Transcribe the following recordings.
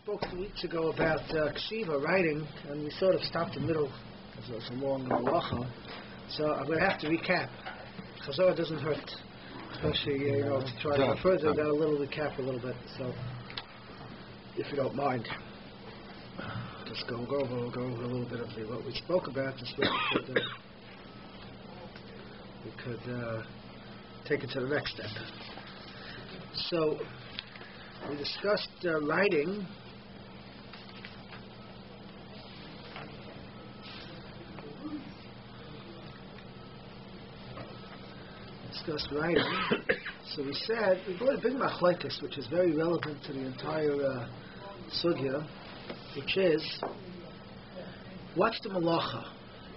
spoke 2 weeks ago about ksiva, writing, and we sort of stopped in the middle because it was a long halacha. So I'm going to have to recap. Chazorah doesn't hurt, especially to try to go further. Got a little recap a little bit. So if you don't mind, just go over a little bit of what we spoke about, just so we could take it to the next step. So we discussed writing. So we said we go to big machlokes, which is very relevant to the entire sugya, which is what's the malacha?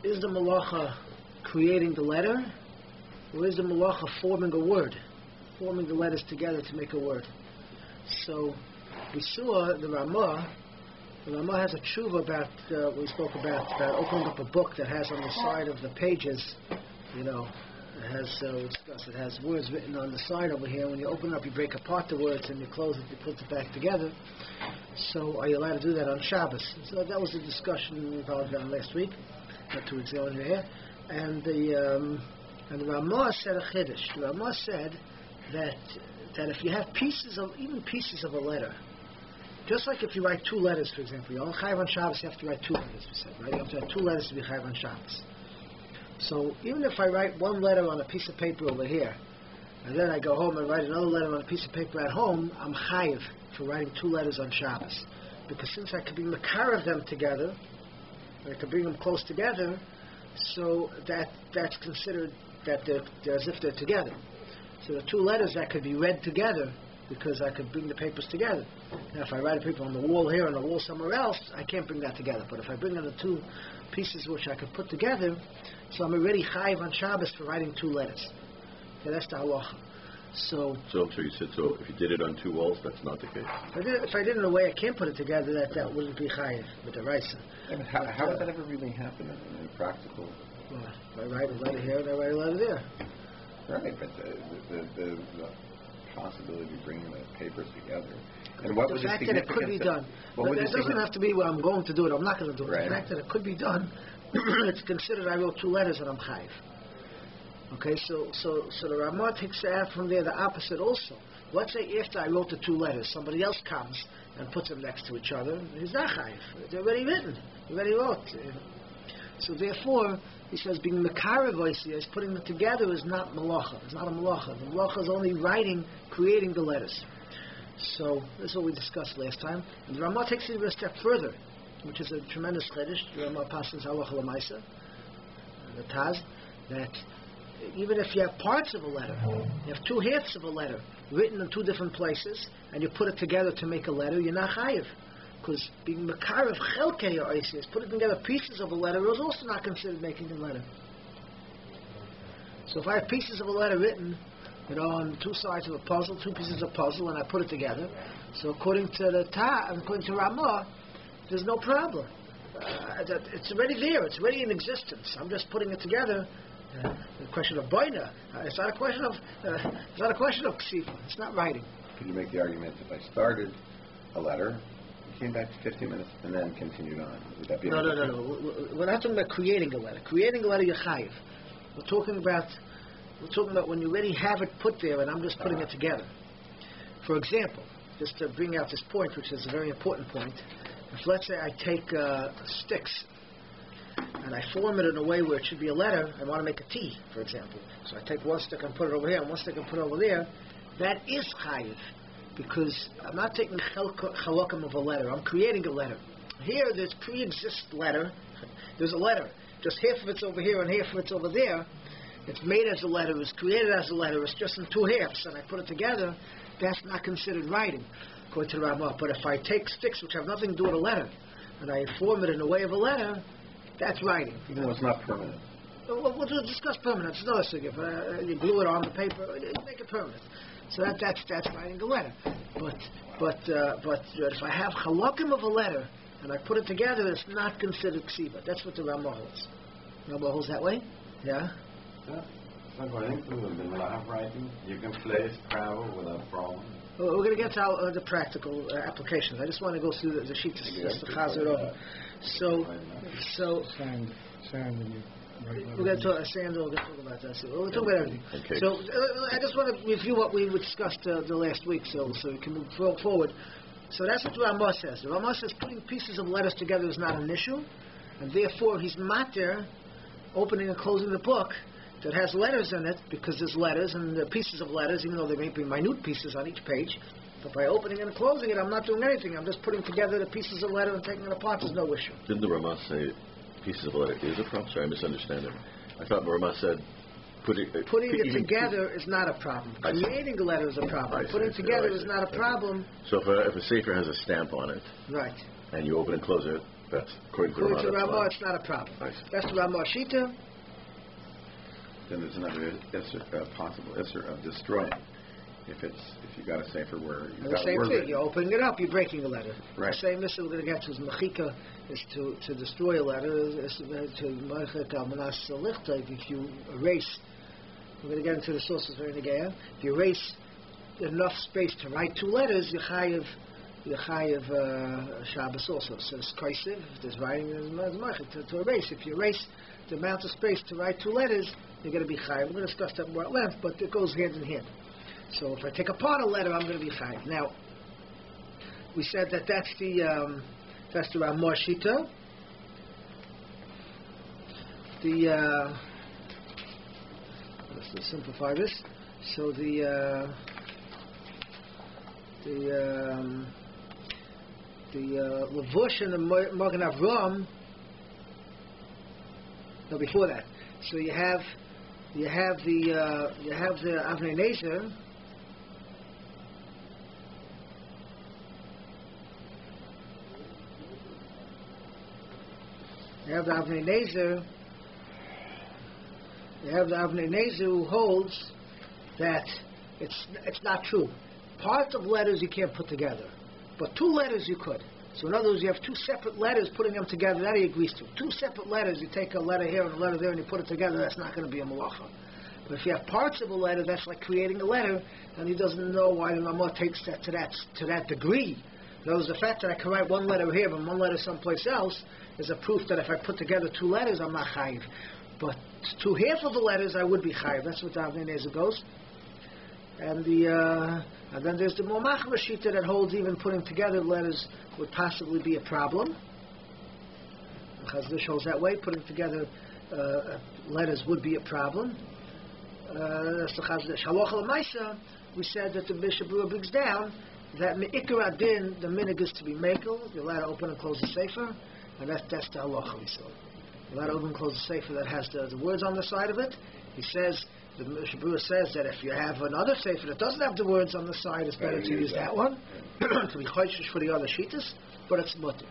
Is the malacha creating the letter, or is the malacha forming a word, forming the letters together to make a word? So we saw the Ramah has a tshuva about we spoke about opening up a book that has on the side of the pages, it has words written on the side over here. When you open it up, you break apart the words, and you close it, you put it back together. So are you allowed to do that on Shabbos? So that was the discussion we followed on last week, 2 weeks ago in here. And the Ramah said a chiddush. The Ramah said that if you have pieces of a letter, just like if you write 2 letters, for example, you're on Chayav on Shabbos, you have to write 2 letters, we said, right? You have to have 2 letters to be Chayav on Shabbos. So even if I write 1 letter on a piece of paper over here, and then I go home and write another letter on a piece of paper at home, I'm chayiv for writing 2 letters on Shabbos. Because since I could be makarav them together, I could bring them close together, so that's considered that they're as if they're together. So the 2 letters that could be read together, because I could bring the papers together. Now if I write a paper on the wall here and on the wall somewhere else, I can't bring that together. But if I bring in the 2 pieces which I could put together, so I'm already chayiv on Shabbos for writing 2 letters. Okay, that's the halacha. So you said, so if you did it on 2 walls, that's not the case? If I did it in a way I can't put it together, that wouldn't be chayiv with the raisa. Yeah, but how would that ever really happen in practical? Well, I write a letter here and I write a letter there. Right, but the possibility of bringing the papers together. And what the fact that it could be done. But it doesn't have to be where I'm going to do it. I'm not going to do it. Right. The fact that it could be done, it's considered I wrote 2 letters and I'm chayiv. Okay, so the Ramah takes that from there, the opposite also. Let's say after I wrote the 2 letters, somebody else comes and puts them next to each other. He's not chayiv. They're already written. You already wrote. So therefore, he says being mekarav is putting them together is not malacha. It's not a malacha. The malacha is only writing, creating the letters. So this is what we discussed last time. And the Ramah takes it a step further, which is a tremendous chiddush. The Ramah passes halacha l'maisa, the Taz, that even if you have parts of a letter, you have 2 halves of a letter written in 2 different places, and you put it together to make a letter, you're not chayiv. Because being mekarav chelkei ha'osis, putting together pieces of a letter, is also not considered making a letter. So if I have pieces of a letter written, on 2 sides of a puzzle, 2 pieces of puzzle, and I put it together, so according to Ramah, there's no problem. It's already there. It's already in existence. I'm just putting it together. The question of boina. It's not a question of ksiva. It's not writing. Could you make the argument if I started a letter, came back to 15 minutes, and then continued on? Would that be No. We're not talking about creating a letter. Creating a letter, you're chayiv. We're talking about when you already have it put there, and I'm just putting it together. For example, just to bring out this point, which is a very important point. If let's say I take sticks and I form it in a way where it should be a letter, I want to make a T, for example. So I take 1 stick and put it over here, and 1 stick and put it over there. That is chayiv, because I'm not taking chalakim of a letter. I'm creating a letter. Here, there's pre-exist letter. There's a letter. Just half of it's over here and half of it's over there. It's made as a letter. It's created as a letter. It's just in 2 halves, and I put it together. That's not considered writing, according to the Ramah. But if I take sticks which have nothing to do with a letter, and I form it in the way of a letter, that's writing. Even though it's not permanent. We'll discuss permanence. It's another thing. If you glue it on the paper, you make it permanent. So that's writing a letter. But if I have halakim of a letter and I put it together, it's not considered ksiva. That's what the Ramah holds. Ramah holds that way? Yeah? According to the law of writing, you can place travel without problem. We're going to get to the practical applications. I just want to go through the sheet just to chazer it over. So Sand. we're going to talk sand. We're going to talk about that. So we'll talk about everything. Okay. So I just want to review what we discussed the last week, so we can move forward. So that's what the Ramah says. The Ramah says putting pieces of letters together is not an issue, and therefore he's matir opening and closing the book that has letters in it, because there's letters and the pieces of letters, even though they may be minute pieces on each page. But by opening and closing it, I'm not doing anything. I'm just putting together the pieces of letter and taking it apart. There's no issue. Didn't the Ramah say pieces of letter is a problem? Sorry, I misunderstand it. I thought the Ramah said putting it together is not a problem. Creating a letter is a problem. Putting it together is not a problem. So if a sefer has a stamp on it, right, and you open and close it, that's according to the Ramah, it's not a problem. That's the Ramah Shita. Then there's another possible issue of destroying. If you got a sefer where you got the same word thing, you're opening it up, you're breaking a letter. Right. The same issue we're going to get to is mechika, is to destroy a letter. If you erase, we're going to get into the sources very again. If you erase enough space to write two letters, you're chayiv Shabbos also. So it's kaisiv. If there's writing, there's mechik to erase. If you erase the amount of space to write two letters, you're going to be chayiv. We're going to discuss that more at length, but it goes hand in hand. So if I take apart a letter, I'm going to be chayiv. Now, we said that's the Ramah Shita. Let's simplify this. So the Levush and the Magen Avram. No, before that. So you have the Avnei Nezer. You have the Avnei Nezer who holds that it's not true. Parts of letters you can't put together, but two letters you could. So in other words, you have two separate letters, putting them together, that he agrees to. Two separate letters, you take a letter here and a letter there and you put it together, that's not going to be a malacha. But if you have parts of a letter, that's like creating a letter, and he doesn't know why the Ramah takes that to that degree. In other words, the fact that I can write one letter here and one letter someplace else is a proof that if I put together two letters, I'm not chayiv. But half of the letters, I would be chayiv. That's what the Avnei Nezer goes. And then there's the Momach Rashita that holds even putting together letters would possibly be a problem. Chazal shows that way. Putting together letters would be a problem. That's the Chazal. Shaloch L'Maisa, we said that the Bishop Brewer brings down that Me'ikar Adin, the minig is to be mekel. You're allowed to open and close the sefer, and that's the halacha. So you're allowed to open and close the sefer that has the words on the side of it. He says, the Brewer says that if you have another sefer that doesn't have the words on the side, it's better to use that one to be choishish for the other shitas, but it's mutter.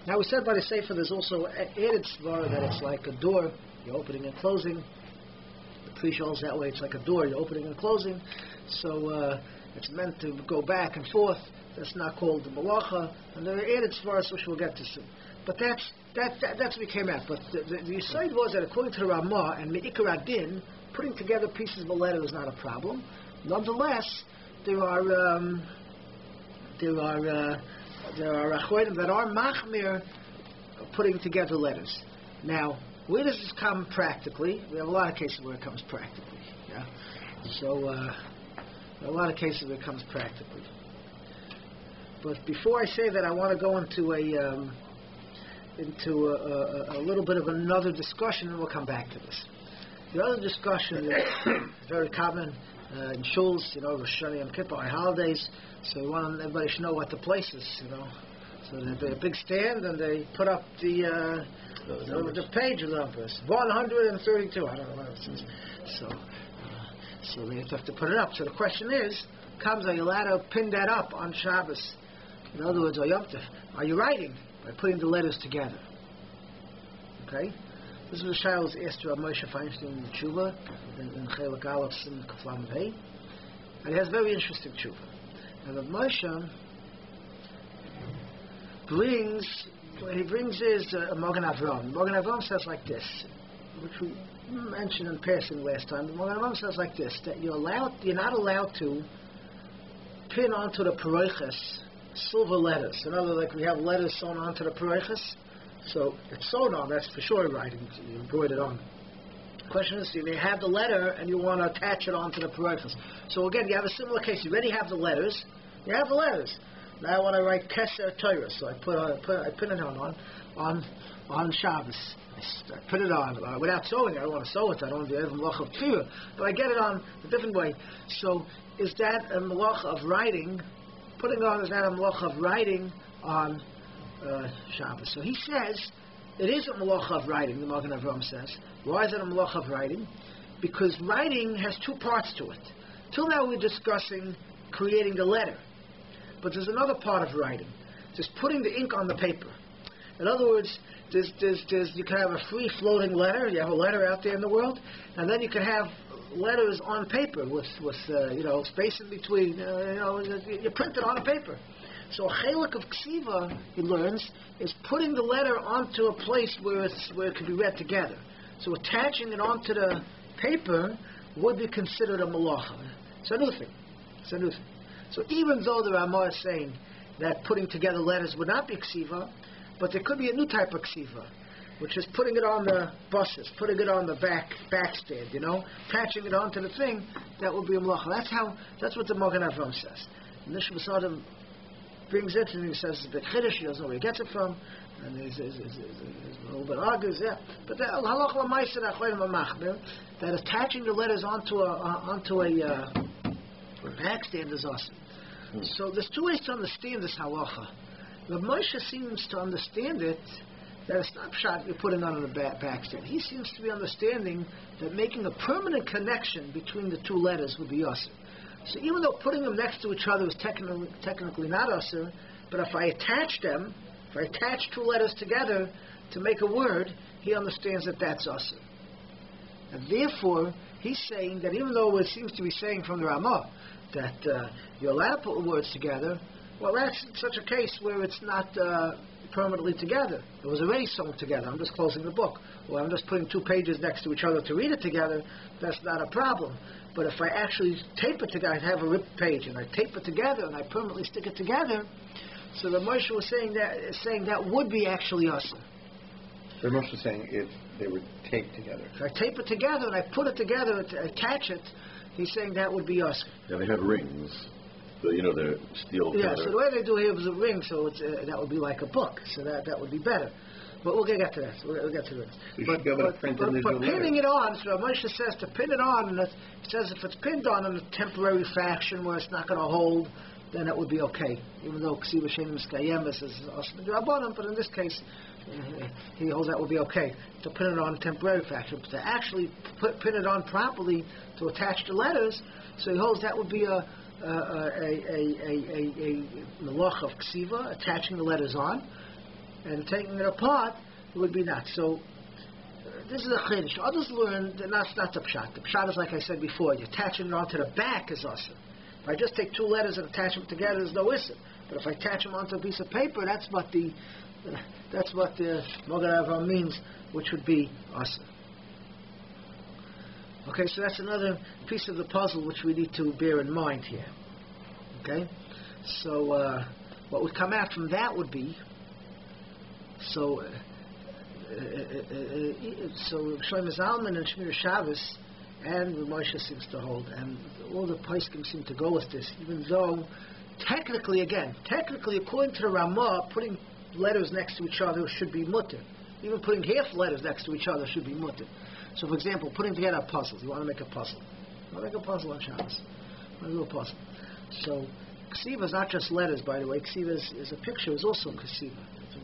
Now we said by the sefer there's also added svara that it's like a door, you're opening and closing. The Pri holds that way, it's like a door, you're opening and closing. So it's meant to go back and forth. That's not called the malacha, and there are added svaras which we'll get to soon. But that's what we came at. But the side was that according to the Ramah and Me'ikar Adin, putting together pieces of a letter is not a problem. Nonetheless, there are achronim that are machmir putting together letters. Now, where does this come practically? We have a lot of cases where it comes practically. Yeah. So a lot of cases where it comes practically. But before I say that, I want to go into a little bit of another discussion, and we'll come back to this. The other discussion is very common in shuls, Rosh Hashanah, Yom Kippur, holidays. So everybody should know what the place is, So they have a big stand and they put up the page numbers, 132. I don't know what it says. So they have to put it up. So the question is, are you allowed to pin that up on Shabbos? In other words, are you writing by putting the letters together? Okay. This was a child was asked to Rabbi Moshe Feinstein in the Tshuva in Chelak Aleph in Kaflam Vei, and he has very interesting Tshuva. And Rabbi Moshe brings is a Magen Avram. Magen Avram says like this, which we mentioned in passing last time. But Magen Avram says like this: that you're not allowed to pin onto the paroiches silver letters. In other words, like we have letters sewn onto the paroiches. So it's sewn on, that's for sure writing. You embroider it on. The question is, you may have the letter and you want to attach it onto the paroiches. So again, you have a similar case. You already have the letters. You have the letters. Now I want to write Keser Torah. So I pin it on Shabbos. I put it on without sewing. I don't want to sew it. I don't do a malach of tefillah, but I get it on a different way. So is that a malach of writing? Putting it on, is that a malach of writing on Shabbos? So he says it is a malach of writing. The Magen Avraham says. Why is it a malach of writing? Because writing has two parts to it. Till now we're discussing creating the letter, but there's another part of writing. Just putting the ink on the paper. In other words, you can have a free floating letter. You have a letter out there in the world, and then you can have letters on paper with space in between. You print it on a paper. So a chelik of ksiva, he learns, is putting the letter onto a place where it can be read together. So attaching it onto the paper would be considered a malacha. It's a new thing. So even though the Ramah is saying that putting together letters would not be ksiva, but there could be a new type of ksiva, which is putting it on the buses, putting it on the backstand, attaching it onto the thing. That would be a malacha. That's what the Magen Avraham says. And the Shvasadim brings it, and he says it's a bit chiddush. He doesn't know where he gets it from, and he's a little bit argues. Yeah, but the halach l'maisa that attaching the letters onto a backstand is awesome. So there's two ways to understand this halacha. But Moshe seems to understand it that it's not pshat you're putting on the backstand. He seems to be understanding that making a permanent connection between the two letters would be awesome. So even though putting them next to each other is technically not awesome, but if I attach two letters together to make a word, he understands that that's awesome. And therefore, he's saying that even though it seems to be saying from the Ramah that you're allowed to put words together, well, that's such a case where it's not permanently together. It was already sewn together. I'm just closing the book. Or I'm just putting two pages next to each other to read it together. That's not a problem. But if I actually tape it together, I have a ripped page, and I tape it together, and I permanently stick it together, so the Moshe was saying that would be actually awesome. The Moshe is saying if they were taped together. If I tape it together and I put it together, attach it, he's saying that would be awesome. Yeah, they have rings. They're steel. Yeah, so the way they do here is a ring, so it's, that would be like a book, so that would be better. But we'll get to that. We'll get to this. But pinning it on, so Moshe says to pin it on, and it says if it's pinned on in a temporary fashion where it's not going to hold, then it would be okay. Even though Ksiva Shein Miskayemis is Asma D'Rabbanan, but in this case, he holds that would be okay to pin it on in temporary fashion. But to actually pin it on properly to attach the letters, so he holds that would be a malach of ksiva, attaching the letters on, and taking it apart, it would be not. So, this is a chiddush. Others learn that that's not the pshat. The pshat is, like I said before, you're attaching it onto the back is awesome. If I just take two letters and attach them together, there's no issue. But if I attach them onto a piece of paper, that's what the Magen Avraham means, which would be awesome. Okay, so that's another piece of the puzzle which we need to bear in mind here. Okay, so what would come out from that would be so Shlomo Zalman and Shmir Shabbos and Moshe seems to hold, and all the poskim seem to go with this, even though technically according to the Ramah, putting letters next to each other should be mutter. Even putting half letters next to each other should be mutter. So, for example, putting together a puzzle. You want to make a puzzle. You want to make a puzzle on Shabbos. You want to do a puzzle. So, ksiva is not just letters, by the way. Ksiva is a picture, is also ksiva.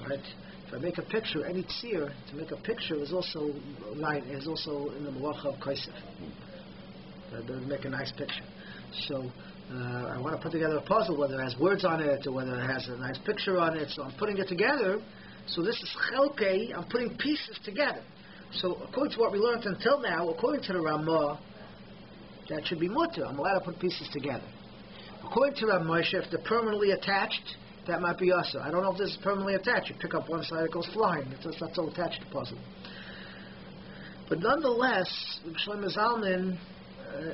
Right? If I make a picture, any tzir, to make a picture is also in the malacha of kaisef. To make a nice picture. So, I want to put together a puzzle, whether it has words on it or whether it has a nice picture on it. So, I'm putting it together. So, this is chelkei. I'm putting pieces together. So, according to what we learned until now, according to the Ramah, that should be mutter. I'm allowed to put pieces together. According to Rav Moshe, if they're permanently attached, that might be also. I don't know if this is permanently attached. You pick up one side, it goes flying. It's not so attached to puzzle. But nonetheless, Shlomo Zalman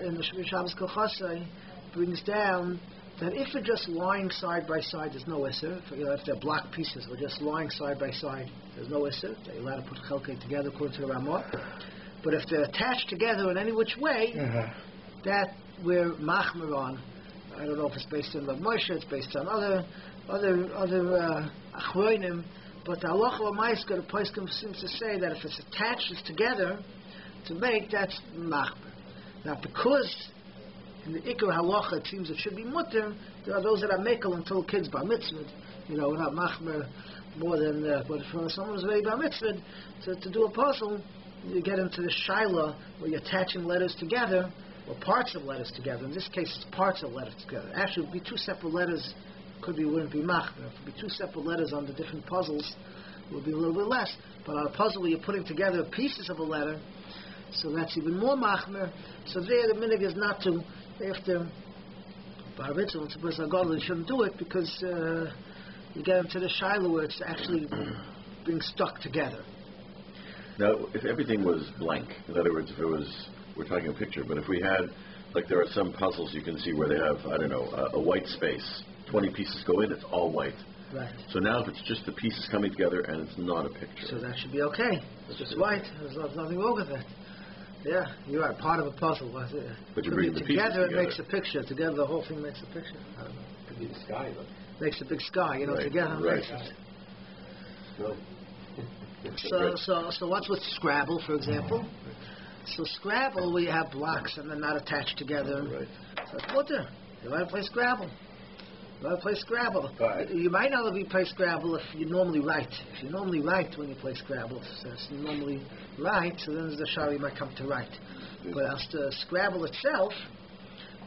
in the Shmir Shabbos Kol Chasei brings down that if they're just lying side by side, there's no isser. If they're block pieces, or just lying side by side, there's no isser. They're allowed to put chelkei together according to the Ramah. But if they're attached together in any which way, that we're machmer on. I don't know if it's based on Rav Moshe, it's based on other achronim, but the halacha l'maisa, the poskim seems to say that if it's attached together to make, that's machmer. Now, because in the ikar halacha it seems it should be mutter, there are those that are mekel until kids bar mitzvah. We're not machmer more than that. But if someone is very bar mitzvah to do a puzzle, you get into the shaila where you're attaching letters together, or parts of letters together. In this case, it's parts of letters together. Actually, it would be two separate letters. Wouldn't be machmer. If it would be two separate letters on the different puzzles, it would be a little bit less. But on a puzzle where you're putting together pieces of a letter, so that's even more machmer. So there, the minhag is not to, after bar mitzvah, it's a you shouldn't do it because you get into the shaila where it's actually being stuck together. Now, if everything was blank, in other words, if it was, we're talking a picture, but if we had, like there are some puzzles you can see where they have, I don't know, a white space, 20 pieces go in, it's all white. Right. So now if it's just the pieces coming together and it's not a picture. So that should be okay. It's just white. There's nothing wrong with that. Yeah, you're right. Part of a puzzle. But you bring the pieces together, it makes a picture. Together, the whole thing makes a picture. I don't know. Could be the sky, but makes a big sky, right. Together. Right. So what's with Scrabble, for example? So Scrabble, we have blocks and they're not attached together. Right. So it's mutter. You want to play Scrabble. Right. You might not be play Scrabble if you normally write. If you normally write when you play Scrabble, so if you normally write, so then the shari might come to write. But as the Scrabble itself,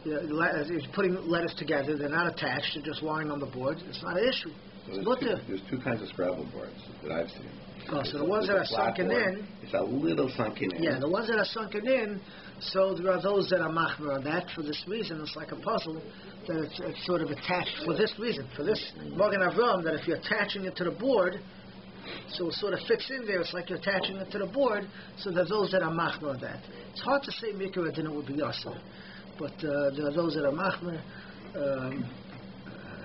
you're putting letters together, they're not attached, they're just lying on the board. It's not an issue. So there's two kinds of Scrabble boards that I've seen. Oh, so the ones that are sunken in, it's a little sunken in. Yeah, the ones that are sunken in. So there are those that are machmer on that for this reason. It's like a puzzle that it's sort of attached for this reason, for this Magen Avram, that if you're attaching it to the board, so it sort of fits in there. It's like you're attaching it to the board. So there are those that are machmer on that. It's hard to say mikra dinner would be yasser, but there are those that are machmer.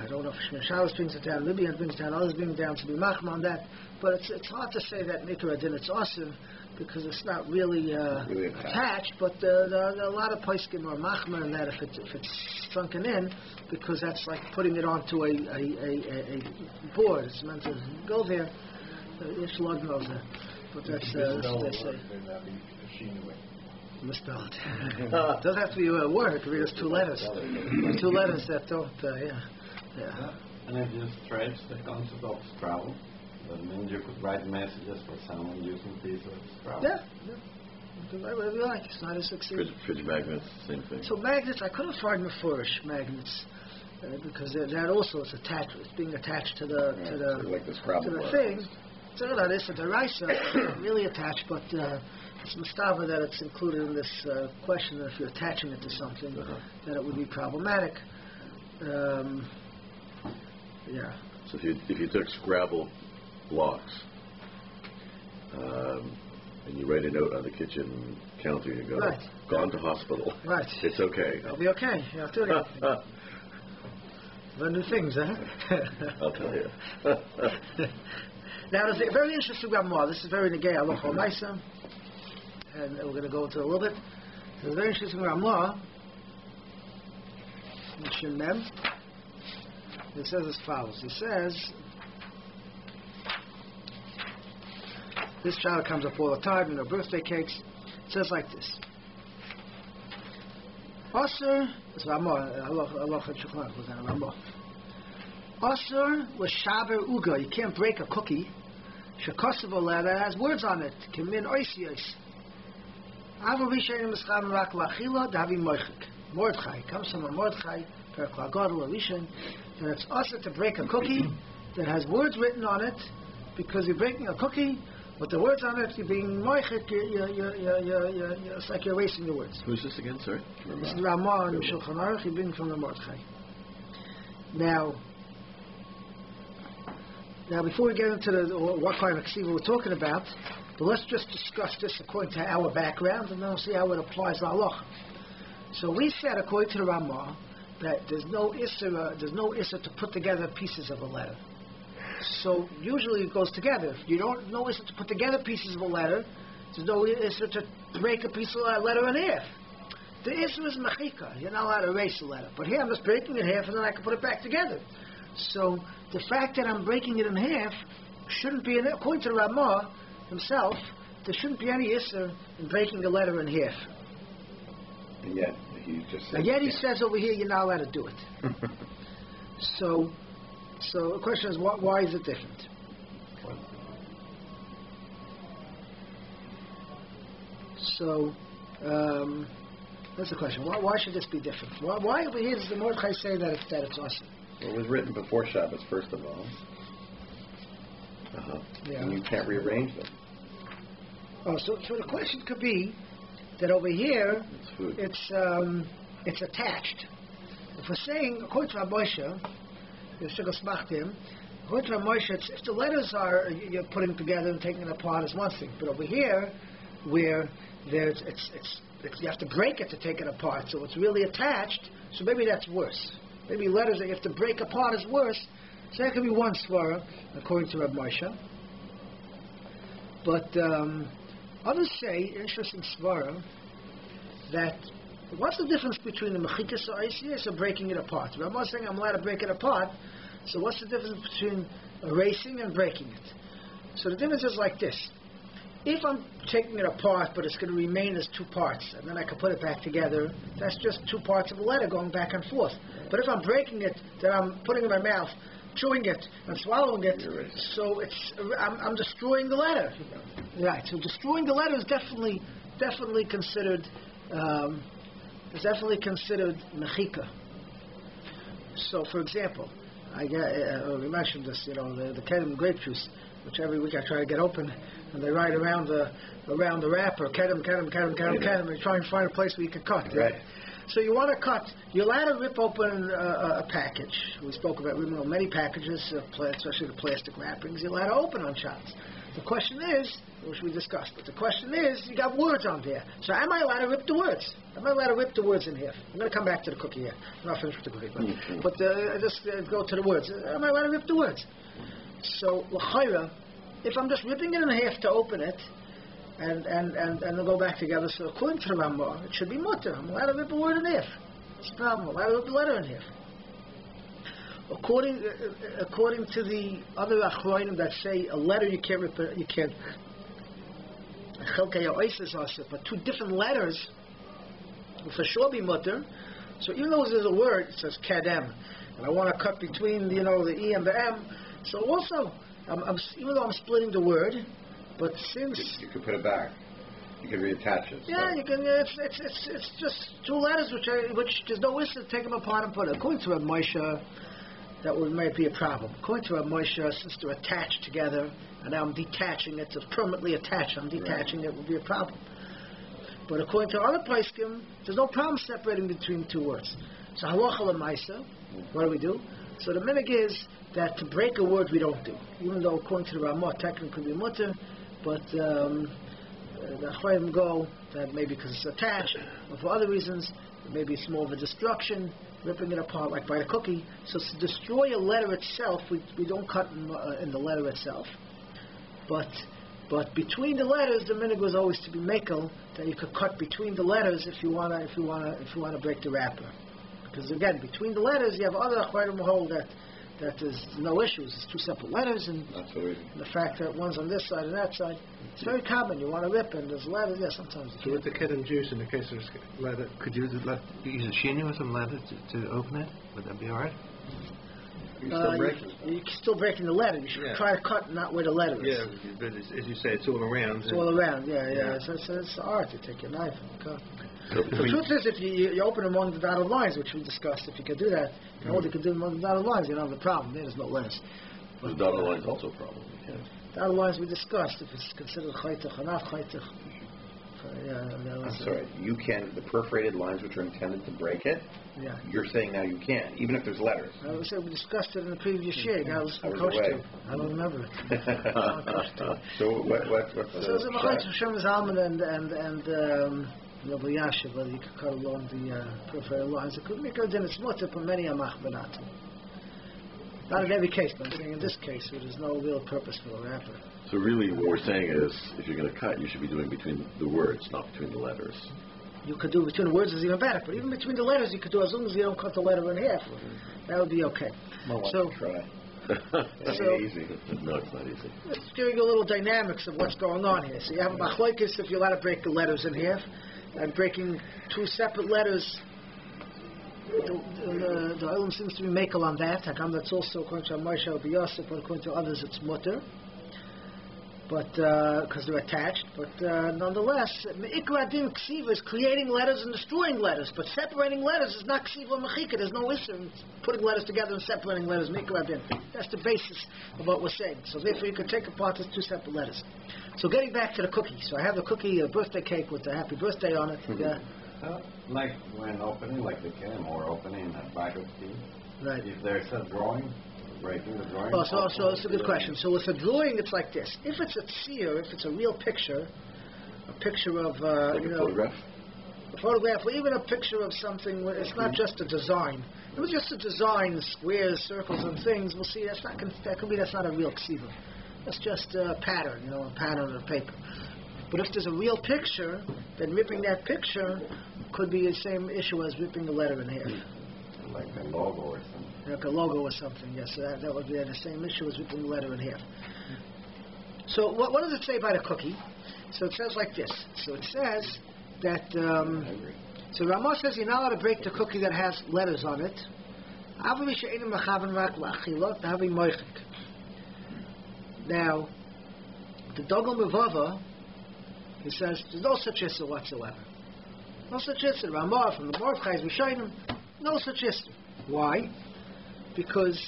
I don't know if Shmir Shabbos brings it down, Libyan brings it down, others bring it down to be machmer on that. But it's hard to say that mikra din it's awesome because it's not really attached. But there are a lot of poskim are machmer in that if it's sunken in, because that's like putting it onto a board. It's meant to go there. Ishlog knows that, but that's they say. Misspell it. It doesn't have to be a word. It could be just two letters. Two letters that don't. Yeah. And I just stretched the concept of Scrabble. That means you could write messages for someone using a piece of Scrabble. Yeah. You can write whatever you like. It's not as exciting. Fridge magnets, same thing. So magnets, I couldn't find mefurish magnets because that also is attached. It's being attached to the like the Scrabble to the board. thing. So that is a deraisa, really attached, but it's mustava that it's included in this question that if you're attaching it to something, that it would be problematic. Yeah. So if you took Scrabble blocks and you write a note on the kitchen counter, you go, Right. Gone to hospital. Right. It's okay. It'll be okay. You have to do anything. Learn new things, huh? I'll tell you. Now, there's a very interesting Ramah. This is very negay aloha maisa, and we're going to go into it a little bit. There's a very interesting Ramah. Shin Mem. It says as follows. He says, this child comes up all the time, birthday cakes. It says like this. Asur, it's Ramah, Allah Shulchan, Ramah. Asur was shaber uga. You can't break a cookie. Shekosov letter has words on it. Kimin oisios. Ava Rishayim Mischam Rak Lachila Davi Moichik. Mordechai comes from a Mordechai. Perklagadol Rishon. And it's also to break a cookie that has words written on it, because you're breaking a cookie with the words on it. You're being moichik. It's like you're erasing the words. Who's this again, sir? This is Ramah and Shulchan Aruch. He brings from the Mordechai. Now, before we get into what kind of ksiva we're talking about, but let's just discuss this according to our background, and then we'll see how it applies to halacha. So we said, according to the Ramah, that there's no issur to put together pieces of a letter. So usually it goes together. If you don't know issur to put together pieces of a letter, there's no issur to break a piece of a letter in half. The issur is mechika. You're not allowed to erase a letter. But here I'm just breaking it in half and then I can put it back together. So the fact that I'm breaking it in half shouldn't be, according to the Ramah himself, there shouldn't be any issur in breaking a letter in half. And yet he just says. And yet he says over here you're not allowed to do it. So the question is, why is it different? So that's the question. Why should this be different? Why over here does the Mordechai say that it's awesome? Well, it was written before Shabbos, first of all. Yeah. And you can't rearrange them. Oh, so the question could be that over here It's food. it's attached. If we're saying, according to Rabbi Moshe, according to Rabbi Moshe, if the letters you're putting together and taking it apart is one thing, but over here, where there's you have to break it to take it apart, so it's really attached. So maybe that's worse. Maybe letters that you have to break apart is worse. So that could be one svara, according to Rabbi Moshe. But others say, interesting svara, that what's the difference between the mechikas or ICS or breaking it apart? Rabbi Moshe is saying I'm allowed to break it apart. So what's the difference between erasing and breaking it? So the difference is like this. If I'm taking it apart, but it's going to remain as two parts, and then I can put it back together, that's just two parts of a letter going back and forth. But if I'm breaking it, then I'm putting it in my mouth, chewing it, and swallowing it, so I'm destroying the letter. Right, so destroying the letter is definitely considered mechika. So, for example, we mentioned this, the Kedem grape juice, which every week I try to get open, and they write around the wrapper, Kedem, and they try and find a place where you can cut. Right. So you want to cut. You're allowed to rip open a package. We spoke about many packages, especially the plastic wrappings. You're allowed to open on Shabbos. The question is, which we discussed, but the question is, you got words on there. So am I allowed to rip the words? Am I allowed to rip the words in half? I'm going to come back to the cookie here. I'm not finished with the cookie, but just go to the words. Am I allowed to rip the words? So, l'chayra, if I'm just ripping it in half to open it, and they'll go back together, so according to the Ramah, it should be mutter. I'm allowed to rip a word in half. What's the problem? I'm allowed to rip the letter in half. According to the other achronim that say a letter you can't rip, you can't. But two different letters will for sure be mutter. So even though there's a word, it says kadem, and I want to cut between the E and the M. So also, even though I'm splitting the word, but since you could put it back, you could reattach it. Yeah, you can. It's just two letters which there's no issue to take them apart and put it. According to Rabbi Moshe, that might be a problem. According to Rabbi Moshe, since they're attached together, and now I'm detaching it, it's permanently attached. I'm detaching it would be a problem. But according to other poskim, there's no problem separating between two words. So halacha l'maisa, what do? So the minhag is that to break a word we don't do, even though according to the Ramah technically be mutter, but the Achronim go that maybe because it's attached, or for other reasons, maybe it's more of a destruction, ripping it apart like by the cookie. So to destroy a letter itself, we don't cut in the letter itself, but between the letters, the minhag was always to be mekel, that you could cut between the letters if you wanna break the wrapper, because again between the letters you have other Achronim who hold that there's no issues. It's two separate letters, and the fact that one's on this side and that side, it's very common. You want to rip, and there's letters. Yeah, sometimes. So with the kedem juice, in the case of leather, could you use a shinu or some leather to open it? Would that be all right? You're still breaking the letter. You should try to cut not where the letter is. Yeah, but as you say, it's all around. It's all around. Yeah. So it's art. You take your knife and cut. The truth is, if you open among the dotted lines, which we discussed, if you could do that, all you could do among the dotted lines, you don't have a problem. There's no letters. The dotted line is also a problem. Dotted lines we discussed, if it's considered chaytach or not chaytach. I'm sorry, you can, the perforated lines which are intended to break it, you're saying now you can, even if there's letters. I would say we discussed it in the previous year. I was away. I don't remember it. So what's the... So it was a Machayt Hashem Zalman and Rabbi Yashiv, whether you could cut along the peripheral lines. It could make a din. It's mutter for many a machbenat. Not in every case, but I'm saying in this case, where there's no real purpose for the wrapper. So really, what we're saying is, if you're going to cut, you should be doing between the words, not between the letters. You could do between the words is even better, but even between the letters, you could do as long as you don't cut the letter in half. That would be okay. So try. It's So- easy. No, it's not easy. Let's give you a little dynamics of what's going on here. So you have a machlokes if you're allowed to break the letters in half, and breaking two separate letters. The Olam seems to be makel on that. Hakam, that's also according to Moshe Rabbi Yosef, but according to others it's mutter. But because they're attached, but nonetheless, Ikra Din Ksiva is creating letters and destroying letters, but separating letters is not Ksiva Mechika. There's no issue in putting letters together and separating letters. Ikra Din. That's the basis of what we're saying. So therefore, you can take apart these two separate letters. So getting back to the cookie. So I have the cookie, a birthday cake with a happy birthday on it. Yeah. Like when opening, like the can or opening a bag of tea. Right. If there's a drawing, breaking the drawing. Oh, so it's a good question. So with a drawing, it's like this. If it's a tzir, if it's a real picture, a picture of Like a photograph? a photograph, or even a picture of something. Where it's not just a design. If it was just a design, squares, circles, and things. We'll see. That's not a real ksiva. That's just a pattern, a pattern on paper. But if there's a real picture, then ripping that picture could be the same issue as ripping the letter in half. Like a logo or something. Like a logo or something, yes. So that would be the same issue as ripping the letter in half. So what does it say about a cookie? So it says like this. So it says that, so Ramah says you're not allowed to break the cookie that has letters on it. Now, the Dogel Mevava, he says there's no such issue whatsoever. No such issue. Ramah from the Mordechai Scheiner, no such issue. Why? Because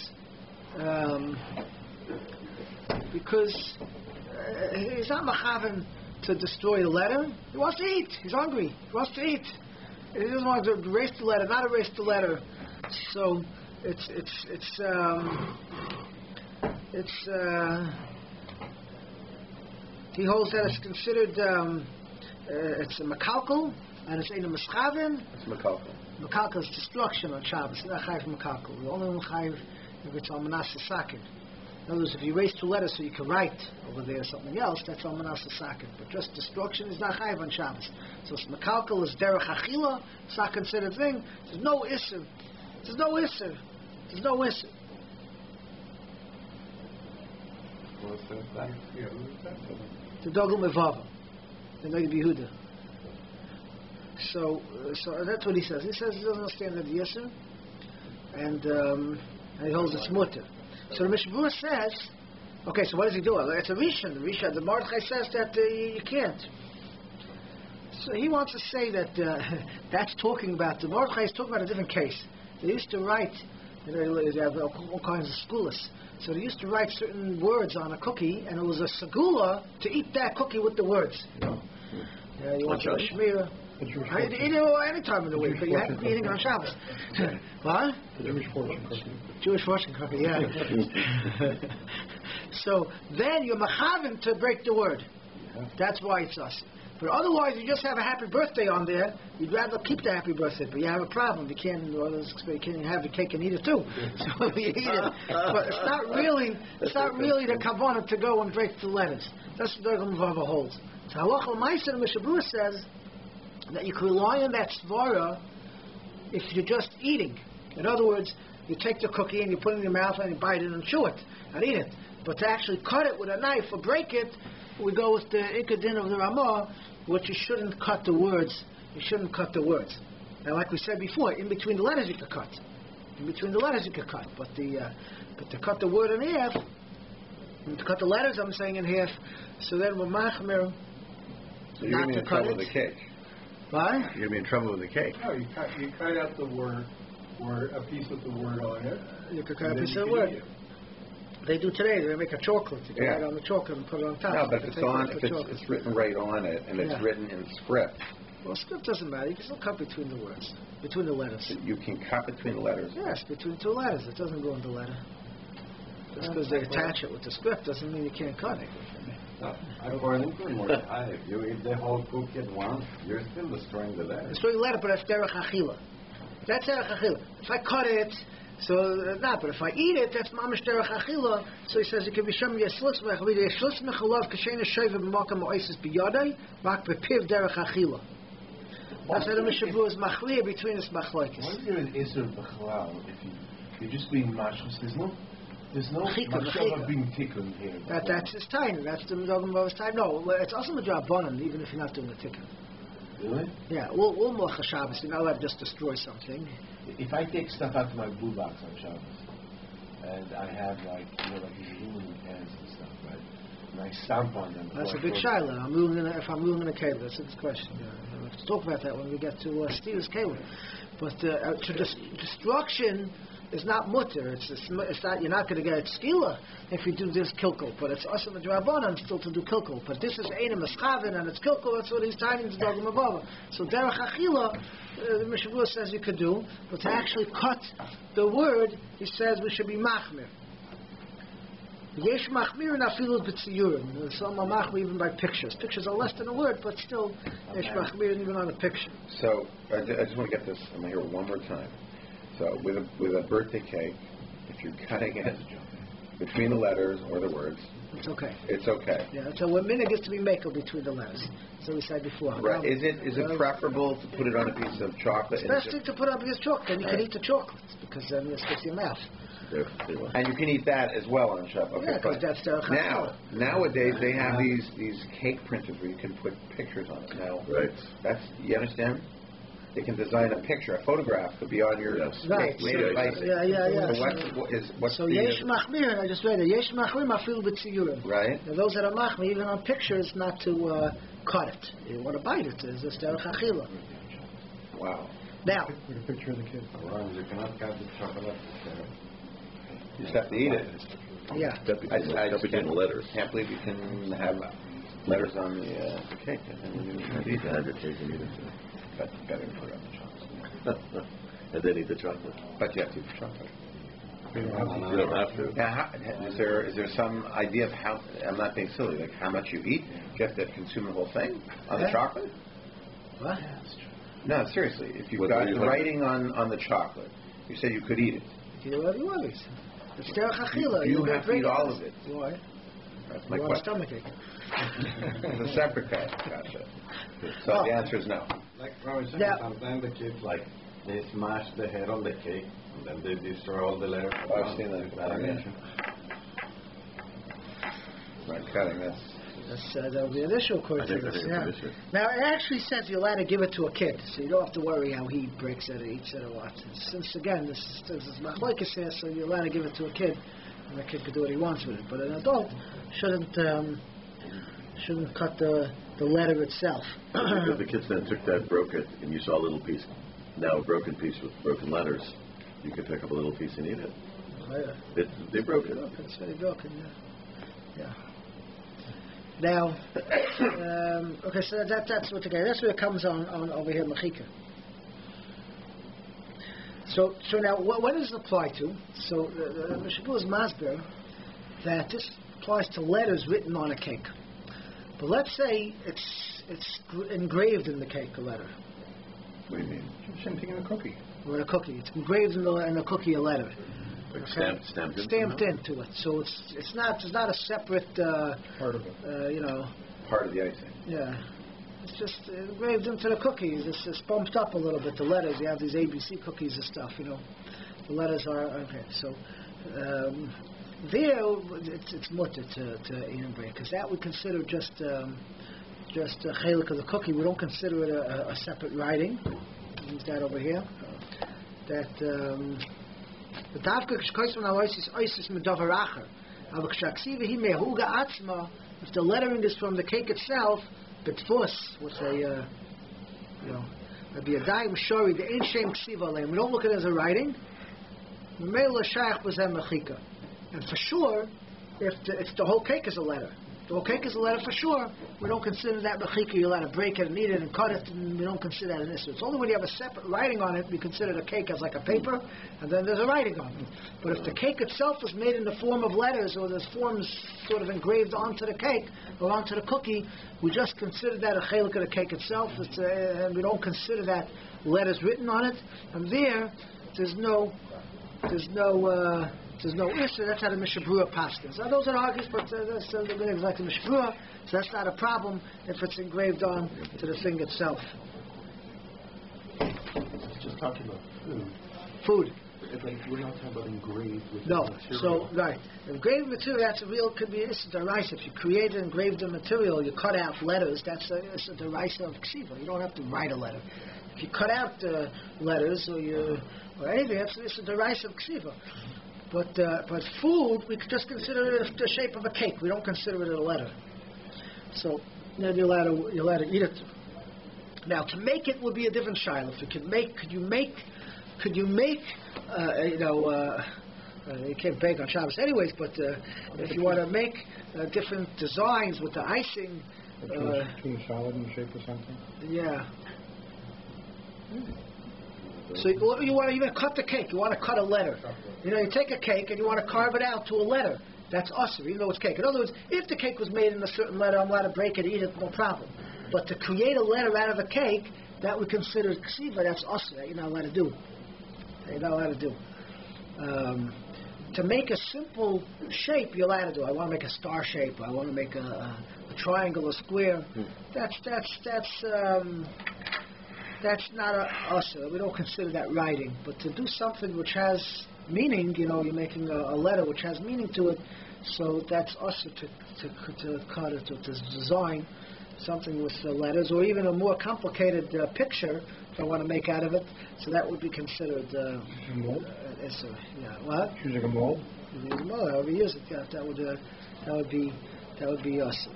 he's not machaven to destroy the letter. He wants to eat. He's hungry. He wants to eat. He doesn't want to erase the letter, not erase the letter. So he holds that it's considered it's a makalkal and it's in a mischaven. It's makalkal. Makalkal is destruction on Shabbos. It's not chayiv makalkal. The only one chayiv if it's on Manasseh Sakin. In other words, if you erase two letters so you can write over there something else, that's on Manasseh Sakin. But just destruction is not chayiv on Shabbos. So makalkal is derech achila. It's not considered a thing. There's no issue. There's no issue. There's no issue. What's that? The Dogel Mevava. The Neg Yehuda. So that's what he says. He says he doesn't understand the Yisr, and he holds it's mutter. So the Mishnah says, okay, so what does he do? It's a Rishon. The Mordechai says that you can't. So he wants to say that that's talking about, the Mordechai is talking about a different case. They used to write, they have all kinds of skulas. So they used to write certain words on a cookie, and it was a segula to eat that cookie with the words. Yeah, you want to shmira. Any time of the week, but you have to be eating on Shabbos. What? The Jewish fortune cookie. Jewish fortune cookie, yeah. So then you're machaven to break the word. That's why it's us. But otherwise, you just have a happy birthday on there. You'd rather keep the happy birthday, but you have a problem. You can't have the cake and eat it too. So you eat it. But it's not really the kavanah to go and break the letters. That's what the Mevava holds. So Halach L'Maisa, the Mishabura says that you can rely on that svara if you're just eating. In other words, you take the cookie and you put it in your mouth and you bite it and chew it and eat it. But to actually cut it with a knife or break it, we go with the Ikadin of the Ramah, which you shouldn't cut the words. You shouldn't cut the words. And like we said before, in between the letters you could cut. In between the letters you could cut. But to cut the word in half, and to cut the letters, I'm saying in half, so then we're machmir. So you're going to be in trouble with the cake. What? You're going to be in trouble with the cake. No, you cut out the word, a piece with the word on it. You could cut a piece of the word. They do today. They make a chocolate. You write on the chocolate and put it on top. No, but if it's written right on it and it's written in script. Well, script doesn't matter. You can still cut between the words, between the letters. You can cut between the letters. Yes, between two letters. It doesn't go in the letter. Just because they attach it with the script doesn't mean you can't cut it. According to Mordechai, if you eat the whole cookie at once, you're still destroying the letter. Destroying the letter, but that's derech achila. That's derech achila. If I cut it, so not. But if I eat it, that's mamish derech achila. So he says it can be shem yeslis mechavida yeslis mechalav kashena shayva b'makam oisis biyadai rak bepiv derech achila. That's how the Mishabur is machliya between this machlokes. Why is there an isser b'chalal if you're just being mashmas? There's no machshava being tikkun here. That's his time. That's the Medogam Bava's time. No, it's also Madrabanan, even if you're not doing a tikkun. Really? Yeah, all Malach Shabbos, you're not allowed to just destroy something. If I take stuff out of my blue box on Shabbos, and I have like these human hands and stuff, right? And I stomp on them. That's a big shaila. If I'm moving in a cave, that's a good question. We'll have to talk about that when we get to Steve's cave. But destruction is not mutter. It's not. You're not going to get skila if you do this kilkul. But it's also Madrabanan still to do kilkul. But this is Einem Eschavin and it's kilkul. That's what he's tying to Dogam Abava. So derech achila, the Mishavur says you could do, but to actually cut the word, he says we should be machmir. Yesh machmir nafilu b'tziyurim. Some are machmir even by pictures. Pictures are less than a word, but still yesh machmir even on a picture. So I just want to get this. I'm going to hear it one more time. So with a birthday cake, if you're cutting it between the letters or the words, it's okay. It's okay. Yeah. So when minhag is to be makel between the letters. So we said before. Right. Is it preferable to put it on a piece of chocolate? It's best thing to put on a piece of chocolate. Then you can eat the chocolate because then it sticks in your mouth. And you can eat that as well on Shabbos. Okay, yeah, because that's the nowadays they have these cake printers where you can put pictures on it. Now, that's you understand? They can design a picture, a photograph could be on your cake. Right. So yesh machmir, I just read it. Yesh machmir mafil b'tziyurim. Right. Now, those that are machmir, even on pictures, not to cut it. You want to bite it. It's just derech achila. Wow. Now. With a picture of the kid. You cannot cut the chocolate. You just have to eat it. Yeah. I just can't believe you can have letters on the cake. And then you can eat have your cake and eat it. But better to put it on the chocolate. And then eat the chocolate. But you have to eat the chocolate. You don't have to. Now, is there some idea of how? I'm not being silly. Like how much you eat? Do you have to consume the whole thing on the chocolate? What? No, seriously. If you've got writing on the chocolate, you said you could eat it. You do whatever you want. It's derech achila. You have to eat all of it. Why? That's my you question. Want a stomachache? It's a separate kind. Gotcha. So the answer is no. Like Rabbi Scheiner, sometimes the kids they smash the head on the cake and then they destroy all the letters. I've seen that. Not cutting this. That'll be an issue according to this. Yeah. Now it actually says you're allowed to give it to a kid, so you don't have to worry how he breaks it or eats it or what. Since again this is machlokes here, so you're allowed to give it to a kid, and the kid can do what he wants with it. But an adult shouldn't cut the letter itself. If the kids then took that, broke it, and you saw a little piece, now a broken piece with broken letters, you could pick up a little piece and eat it. Oh, yeah. They broke it. It's very broken, yeah. Now, okay, so that's what that's where it comes on over here, mechika. So now, what does it apply to? So the Mishabur is masber that this applies to letters written on a cake. But let's say it's engraved in the cake, a letter. What do you mean? Same thing in a cookie. Or a cookie. It's engraved in the cookie, a letter. Like okay? Stamped into it. So it's not a separate part of it. Part of the icing. Yeah. It's just engraved into the cookies. It's bumped up a little bit. The letters. You have these ABC cookies and stuff. The letters are okay. So there, it's mutter to eat and break because that we consider just a chelik of the cookie. We don't consider it a separate writing. Use that over here. That the davka k'shkoisman ha'oisis oisis medavar acher. Aber k'shaksiva hi mehuga atzma. If the lettering is from the cake itself, betfus, what's a maybe a daim shori, the ain't shem ksiva aleim. We don't look at it as a writing. Memela shayach b'zeh mechika. And for sure, if the whole cake is a letter, Well, cake is a letter for sure. We don't consider that mechika. You're allowed to break it and eat it and cut it, and we don't consider that an issue. It's only when you have a separate writing on it we consider the cake as like a paper, and then there's a writing on it. But if the cake itself is made in the form of letters, or there's forms sort of engraved onto the cake or onto the cookie, we just consider that a chelik of the cake itself, and we don't consider that letters written on it. And there's no issue. That's how the Mishabura passes. Now, those are the arguments, but that's the good like the Mishabura, so that's not a problem if it's engraved on to the thing itself. Just talking about Food. Like, we're not talking about engraved with No. material. So, right. Engraved material, that's a real, could be a deraisa. If you create an engraved material, you cut out letters, that's a deraisa of ksiva. You don't have to write a letter. If you cut out letters or anything, it's a deraisa of ksiva. But food, we could just consider it the shape of a cake. We don't consider it a letter. So then you're allowed to eat it. Now, to make it would be a different shiloh. If you could you make you can't bake on Shabbos anyways, but if you want to make different designs with the icing, too solid in shape or something. Yeah. So you want to even cut the cake. You want to cut a letter. You take a cake and you want to carve it out to a letter. That's awesome, even though it's cake. In other words, if the cake was made in a certain letter, I'm allowed to break it, eat it, no problem. But to create a letter out of a cake, that we consider ksiva. That's awesome. That you're not allowed to do. To make a simple shape, you're allowed to do. I want to make a star shape. I want to make a triangle, a square. That's not us. We don't consider that writing. But to do something which has meaning, you're making a letter which has meaning to it. So that's us to cut it, to design something with letters, or even a more complicated picture if I want to make out of it. So that would be considered. Mold? What? Using a mold? Using a mold. However you use it, that would be us.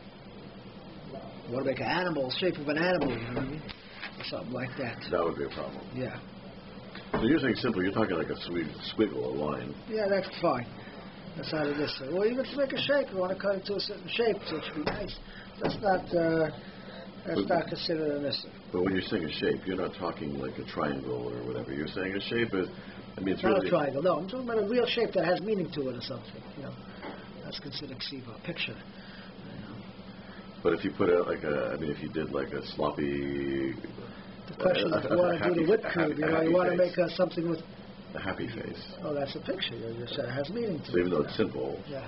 I want to make an animal, shape of an animal. You know what I mean? Or something like that. That would be a problem. Yeah. So you're saying simple, you're talking like a squiggle, a line. Yeah, that's fine. That's how it is. Or even to make a shape, you want to cut it to a certain shape, so it should be nice. That's not considered an issue. But when you're saying a shape, you're not talking like a triangle or whatever. You're saying a shape is, it's not really a triangle. No, I'm talking about a real shape that has meaning to it or something. That's considered ksiva, a picture. But if you put it if you did like a sloppy... The question is, you want to do the whipped cream, you want to make something with... A happy face. Oh, that's a picture. You said it has meaning to it. So even though it's simple... Yeah.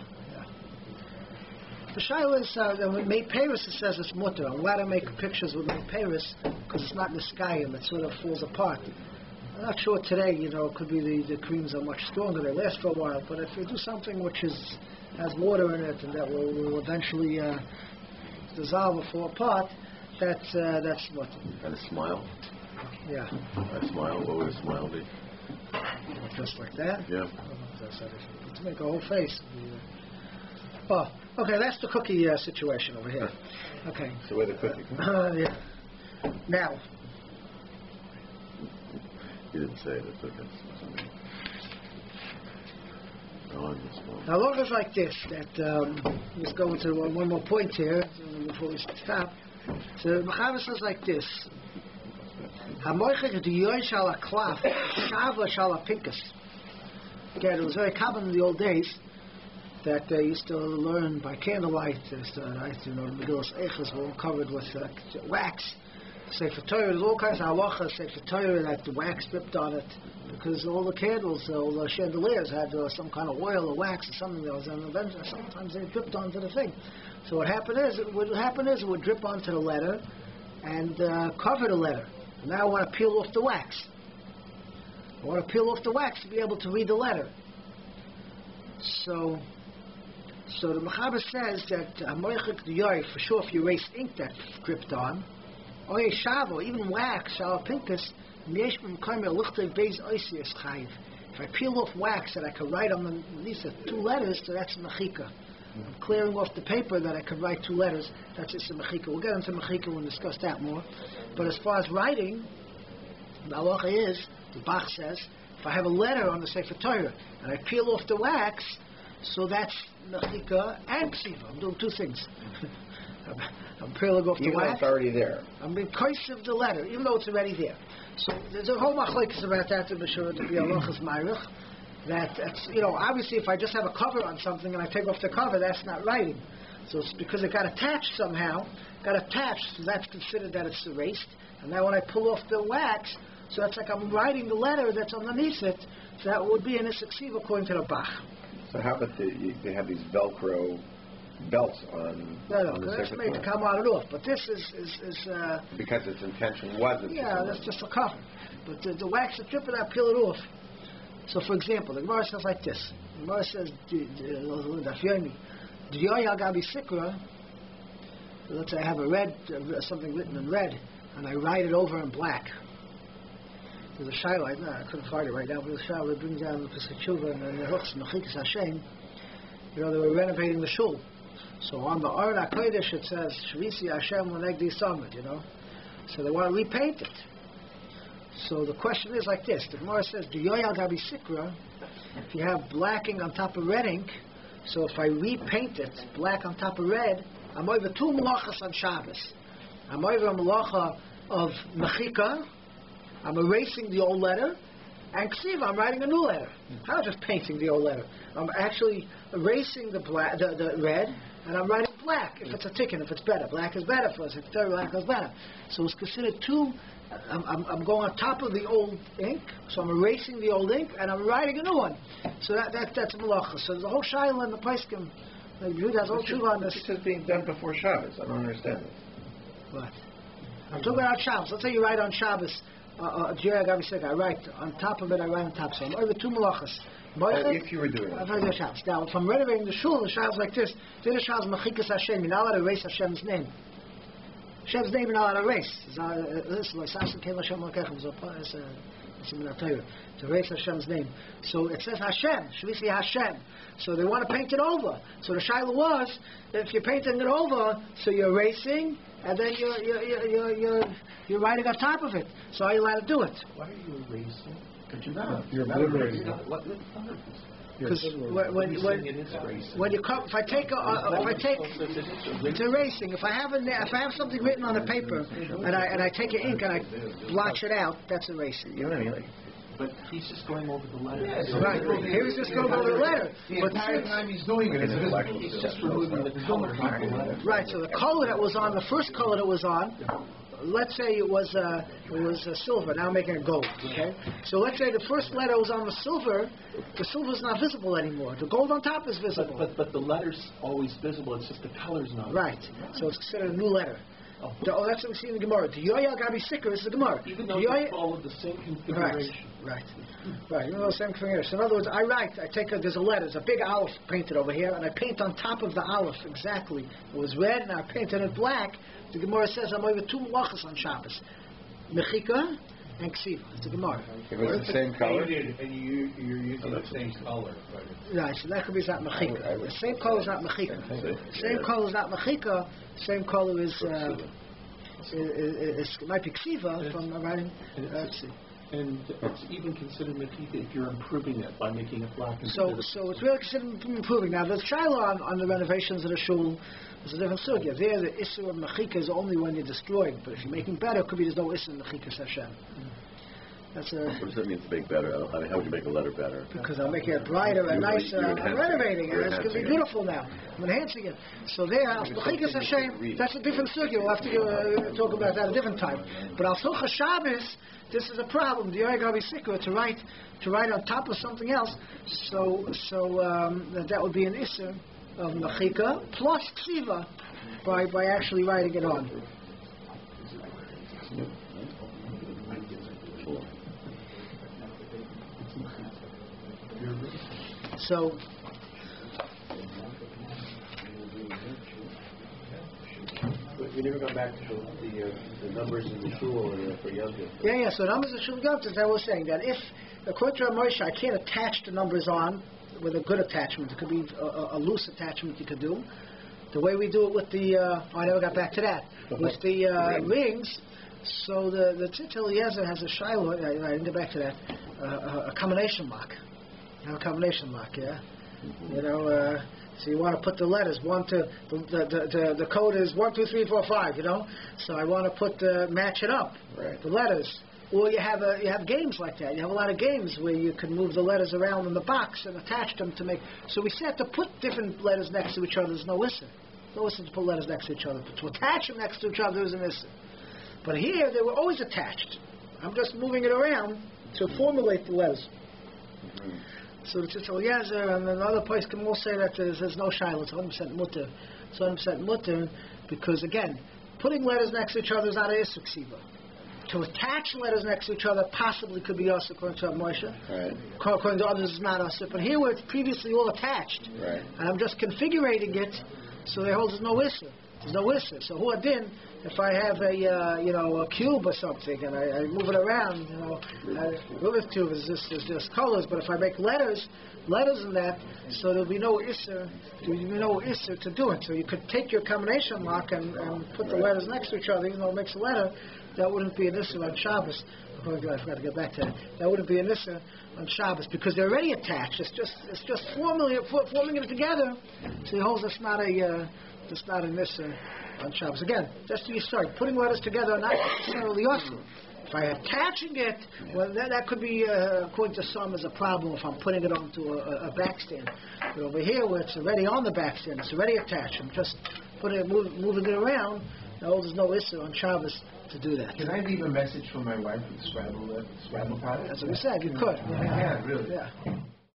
The shaila is, when made Paris, it says it's mutter. I'm allowed to make pictures with made Paris because it's not Niskayim. It sort of falls apart. I'm not sure today, it could be the creams are much stronger. They last for a while. But if you do something which has water in it and that will eventually dissolve or fall apart, that's mutter. And a smile? Yeah. A smile? What would a smile be? Just like that? Yeah. To make a whole face. Okay, that's the cookie situation over here. Okay. That's the way the cookie comes. Yeah. Now. You didn't say it, it's okay. Now, long as like this, that let's go into one more point here before we stop. So, Mechaber says like this. Again, it was very common in the old days that they used to learn by candlelight. Megillas Eichos were all covered with wax. Sefer Torah, there's all kinds of halachas. Sefer Torah that the wax dripped on it because all the candles, all the chandeliers had some kind of oil or wax or something that was on the bench. Sometimes they dripped onto the thing. So what would happen is it would drip onto the letter and cover the letter. And now I want to peel off the wax. I want to peel off the wax to be able to read the letter. So the Mechaber says that for sure if you erase ink that dripped on, or even wax, pinkus, if I peel off wax that I could write on at least 2 letters, so that's mechika. I'm clearing off the paper that I could write 2 letters, that's just a mechika. We'll get into mechika when we discuss that more. But as far as writing, the halacha is, the Bach says, if I have a letter on the Sefer Torah and I peel off the wax, So that's mechika and ksiva. I'm doing two things. I'm peeling off the Even though wax. it's already there. I'm being of the letter, even though it's already there. So there's a whole machlokes about that to be sure to be a lochas ma'irich. That it's, obviously if I just have a cover on something and I take off the cover, that's not writing. So it's because it got attached somehow, so that's considered that it's erased. And now when I pull off the wax, so that's like I'm writing the letter that's underneath it. So that would be an ksiva according to the Bach. So how about they have these Velcro belts on? No, on the that's circuit made to board? come on and off. But this is Because its intention wasn't. yeah, that's just a cover. But the wax, strip it out, peel it off. So for example, the Gemara says like this. The Gemara says, let's say I have a red, something written in red, and I write it over in black. There's a shiloh, I couldn't find it right now, but the shiloh brings down the Pesach Tshuva and the Hooks and the Chikas Hashem. They were renovating the shul. So on the Aron HaKodesh it says, Shvisi Hashem L'negdi Samad, So they want to repaint it. So the question is like this. The Gemara says, D'yoyal Gabi Sikra, if you have blacking on top of red ink, so if I repaint it black on top of red, I'm over two malachas on Shabbos. I'm over a malacha of mechika, I'm erasing the old letter, and ksiva, I'm writing a new letter. I'm not just painting the old letter. I'm actually erasing the black, the red, and I'm writing black. If it's a tikkun, if it's better, black is better for us. If it's third, black is better. So it's considered two. I'm going on top of the old ink, so I'm erasing the old ink, and I'm writing a new one. So that's a malacha. So there's a whole shaila in the Paiskim. Judah has all tshuva on this. This is being done before Shabbos. I don't understand this. What? I'm talking about Shabbos. Let's say you write on Shabbos. I write on top of it. I write on top. So I'm over two malachas. If you were doing it. Shabbos. Now, if I'm renovating the shul, the shul's like this. The shul's mechikas Hashem. You're not allowed to erase Hashem's name. Hashem's name you're not allowed to erase. This is like Sasan Kel Hashem Lakechem. It's in the Torah. To erase Hashem's name. So it says Hashem. Shvisi Hashem. So they want to paint it over. So the shaila was, if you're painting it over, so you're erasing, and then you're writing on top of it. So are you allowed to do it? Why are you erasing? But you're not. You're obliterating. Because when you come, if I take it's erasing. If I have something written on a paper and I take an ink and I blotch it out, that's erasing. You know what I mean? But he's just going over the letter. Right. He was just going over the letter. The entire time he's doing it, he's just removing the color from the letter. Right. So the color that was on, the first color that was on, let's say it was silver. Now I'm making it gold. Okay. So let's say the first letter was on the silver. The silver's not visible anymore. The gold on top is visible. But the letter's always visible. It's just the color's not. Right. So it's considered a new letter. That's what we see in the Gemara. The Yoyal Gabi Sikr is the Gemara. Even though they follow the same configuration. Right. Even though the same configuration. In other words, there's a letter, there's a big aleph painted over here, and I paint on top of the aleph exactly. It was red, and I painted it black. The Gemara says I'm over two malachas on Shabbos. Mechika and ksiva. It's the Gemara. If it's the same color? And you're using the same color. Right, so that could be not mechika. The same color is not mechika. Same color is not mechika. Same color is it might be ksiva from writing. Let's see. And it's even considered mechika if you're improving it by making it black. So it's really considered improving. Now the shiloh on the renovations of the shul is a different sugya. There the issue of mechika is only when you're destroying. But if you're making better, it could be there's no issue in mechika Hashem. What does that mean to make better? I mean, how would you make a letter better? Because I'm making it brighter and nicer. I'm renovating it. It's going to be beautiful now. I'm enhancing it. So there, Mechikas Hashem, that's a different circuit. We'll have to talk about that a different time. But Al Socha Shabbos, this is a problem. The Yoyal Gabi Sikra, to write on top of something else. So that would be an issue of Mechika plus Ksiva by actually writing it on. So we never got back to the numbers in the shul for Yom. Yeah. So numbers in shul Yom, as I was saying, that if according to Rabbi Mordechai, I can't attach the numbers on with a good attachment. It could be a loose attachment you could do. The way we do it with the I never got back to that with the rings. So the Tzitz Eliezer has a shiloh. I didn't get back to that. A combination lock. You have a combination lock, yeah. You know, so you want to put the letters the code is 1, 2, 3, 4, 5. You know, so I want to match it up. Right. The letters. Or you have games like that. You have a lot of games where you can move the letters around in the box and attach them to make. So we said to put different letters next to each other. There's no issue. No issue to put letters next to each other. But to attach them next to each other is an issue. But here they were always attached. I'm just moving it around to formulate the letters. Mm-hmm. So it's just and another place can also say that there's no shiloh. It's 100% mutter. It's 100% mutter because again, putting letters next to each other is not an issue ksiva. To attach letters next to each other possibly could be us according to Moshe. Right. According to others, it's not us. But here, where it's previously all attached, right. and I'm just configuring it, so there holds no issue. There's no issue. So who adin? If I have a cube or something and I move it around, Rubik's cube is just colors. But if I make letters in that, so there'll be no issue. There'll be no issue to do it. So you could take your combination lock and put the letters next to each other, even though it makes a letter. That wouldn't be an issue on Shabbos. I forgot to get back to that. That wouldn't be an issue on Shabbos because they're already attached. It's just forming it together. So he holds it's not an issue on Shabbos. Again, just to start putting letters together, not necessarily also. If I'm attaching it, well, that could be according to some as a problem if I'm putting it onto a backstand. But over here, where it's already on the backstand, it's already attached. I'm just moving it around. No, there's no issue on Shabbos to do that. Can I leave a message for my wife with Scrabble product? That's what we said. You could. Yeah, really. Yeah.